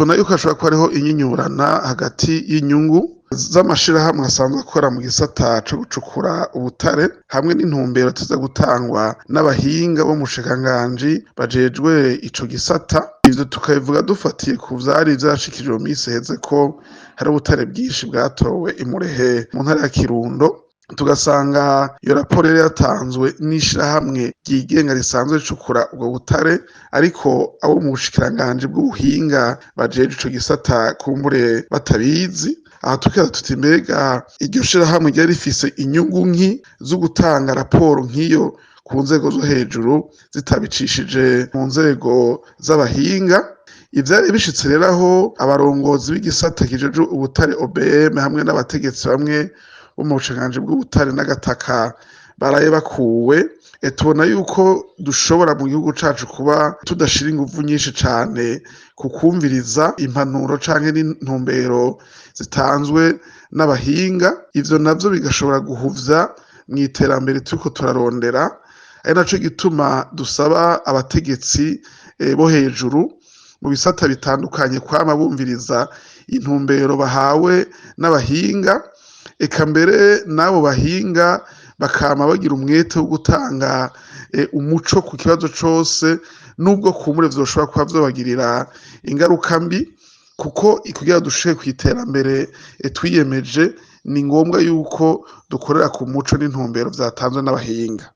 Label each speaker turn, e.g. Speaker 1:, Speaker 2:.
Speaker 1: tubona yuko hashobora kuba hariho inyinyurana hagati y'inyungu z'amashirahamwe asanzwe akora mu gisata co gucukura ubutare hamwe n'intumbero tuza gutangwa n'abahinga bo mu bushikiranganji bajejwe ico gisata. Ivyo tukabivuga dufatiye ku vyari vyashikijwe mu misi iheze ko hari ubutare bwinshi bwatowe i Murehe mu ntara ya Kirundo, tugasanga iyo raporo yari yatanzwe n'ishirahamwe ryigenga risanzwe ricukura ubwo butare, ariko abo mu bushikiranganji bw'ubuhinga bajejwe ico gisata kumbure batabizi. Aha tukibaza tuti mbega iryo shirahamwe ryari rifise inyungu nki zo gutanga raporo nk'iyo ku nzego zo hejuru zitabicishije mu nzego z'abahinga. Ivyari bishitse rero aho abarongozi b'igisata kijejwe ubutare OBM hamwe n'abategetsi bamwe bo mu bushikiranganji bw'ubutare n'agataka baraye bakuwe, tubona yuko dushobora mu gihugu cacu kuba tudashira inguvu nyinshi cane ku kwumviriza impanuro canke n'intumbero zitanzwe n'abahinga. Ivyo navyo bigashobora guhuvya mw'iterambere turiko turarondera, ari naco gituma dusaba abategetsi bo hejuru mu bisata bitandukanye kwama bumviriza intumbero bahawe n'abahinga, eka mbere n'abo bahinga bakama bagira umwete wo gutanga umuco ku kibazo cose, nubwo kumbure vyoshobora kuba vyobagirira ingaruka mbi, kuko kugira dushike kw'iterambere twiyemeje ni ngombwa yuko dukorera ku muco n'intumbero vyatanzwe n'abahinga.